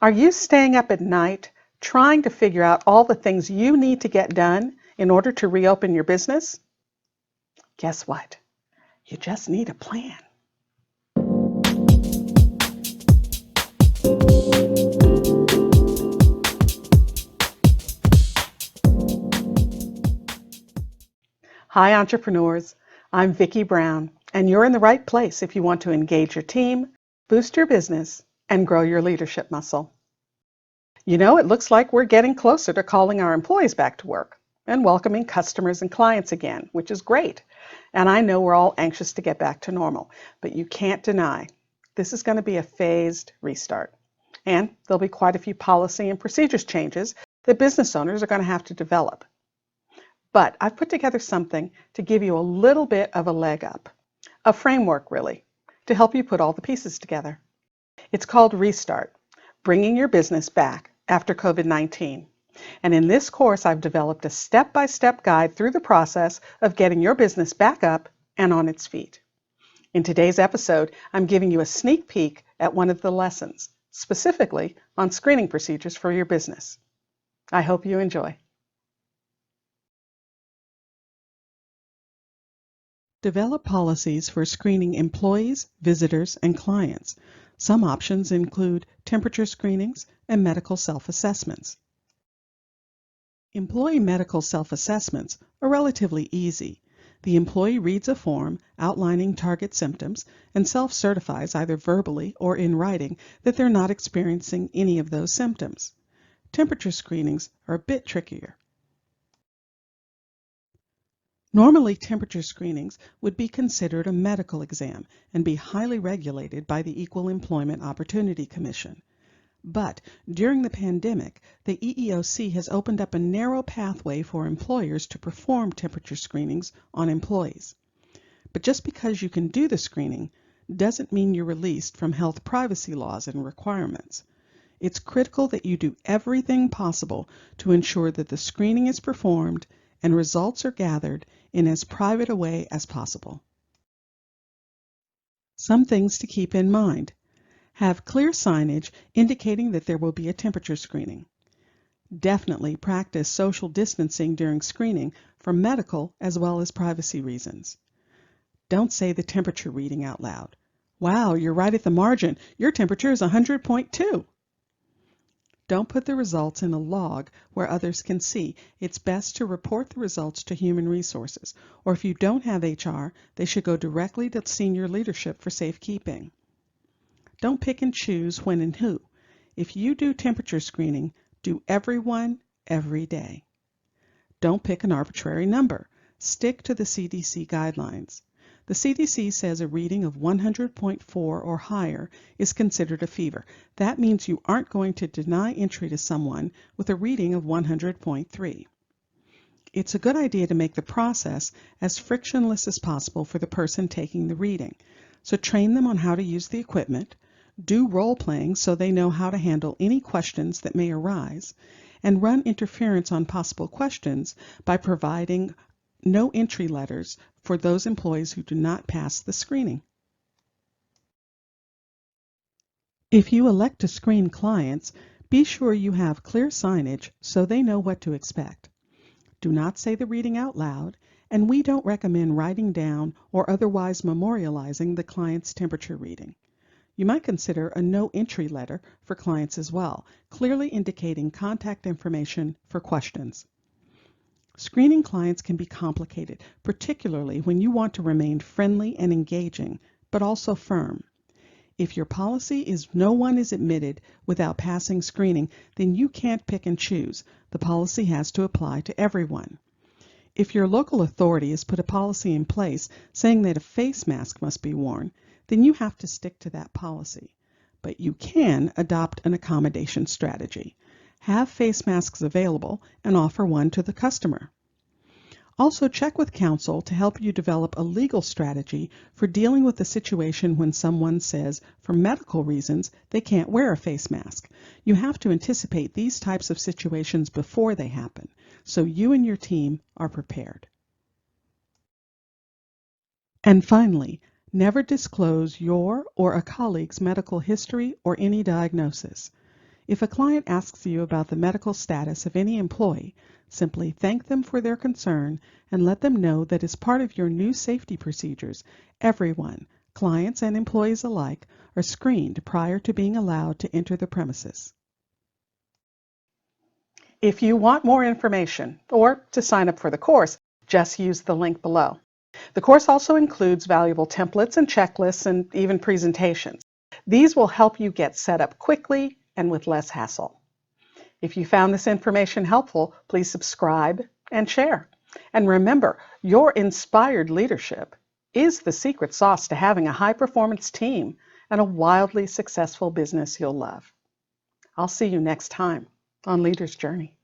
Are you staying up at night trying to figure out all the things you need to get done in order to reopen your business? Guess what? You just need a plan. Hi, entrepreneurs. I'm Vicky Brown, and you're in the right place if you want to engage your team, boost your business, and grow your leadership muscle. You know, it looks like we're getting closer to calling our employees back to work and welcoming customers and clients again, which is great. And I know we're all anxious to get back to normal, but you can't deny this is going to be a phased restart. And there'll be quite a few policy and procedures changes that business owners are going to have to develop. But I've put together something to give you a little bit of a leg up, a framework really, to help you put all the pieces together. It's called Restart, Bringing Your Business Back After COVID-19. And in this course, I've developed a step-by-step guide through the process of getting your business back up and on its feet. In today's episode, I'm giving you a sneak peek at one of the lessons, specifically on screening procedures for your business. I hope you enjoy. Develop policies for screening employees, visitors, and clients. Some options include temperature screenings and medical self-assessments. Employee medical self-assessments are relatively easy. The employee reads a form outlining target symptoms and self-certifies either verbally or in writing that they're not experiencing any of those symptoms. Temperature screenings are a bit trickier. Normally, temperature screenings would be considered a medical exam and be highly regulated by the Equal Employment Opportunity Commission. But during the pandemic, the EEOC has opened up a narrow pathway for employers to perform temperature screenings on employees. But just because you can do the screening doesn't mean you're released from health privacy laws and requirements. It's critical that you do everything possible to ensure that the screening is performed and results are gathered in as private a way as possible. Some things to keep in mind. Have clear signage indicating that there will be a temperature screening. Definitely practice social distancing during screening for medical as well as privacy reasons. Don't say the temperature reading out loud. Wow, you're right at the margin. Your temperature is 100.2. Don't put the results in a log where others can see. It's best to report the results to Human Resources, or if you don't have HR, they should go directly to senior leadership for safekeeping. Don't pick and choose when and who. If you do temperature screening, do everyone, every day. Don't pick an arbitrary number. Stick to the CDC guidelines. The CDC says a reading of 100.4 or higher is considered a fever. That means you aren't going to deny entry to someone with a reading of 100.3. It's a good idea to make the process as frictionless as possible for the person taking the reading. So train them on how to use the equipment, do role-playing so they know how to handle any questions that may arise, and run interference on possible questions by providing no entry letters for those employees who do not pass the screening. If you elect to screen clients, be sure you have clear signage so they know what to expect. Do not say the reading out loud, and we don't recommend writing down or otherwise memorializing the client's temperature reading. You might consider a no entry letter for clients as well, clearly indicating contact information for questions. Screening clients can be complicated, particularly when you want to remain friendly and engaging, but also firm. If your policy is no one is admitted without passing screening, then you can't pick and choose. The policy has to apply to everyone. If your local authority has put a policy in place saying that a face mask must be worn, then you have to stick to that policy. But you can adopt an accommodation strategy. Have face masks available and offer one to the customer. Also, check with counsel to help you develop a legal strategy for dealing with the situation when someone says, for medical reasons, they can't wear a face mask. You have to anticipate these types of situations before they happen, so you and your team are prepared. And finally, never disclose your or a colleague's medical history or any diagnosis. If a client asks you about the medical status of any employee, simply thank them for their concern and let them know that as part of your new safety procedures, everyone, clients and employees alike, are screened prior to being allowed to enter the premises. If you want more information or to sign up for the course, just use the link below. The course also includes valuable templates and checklists and even presentations. These will help you get set up quickly and with less hassle. If you found this information helpful, please subscribe and share. And remember, your inspired leadership is the secret sauce to having a high-performance team and a wildly successful business you'll love. I'll see you next time on Leader's Journey.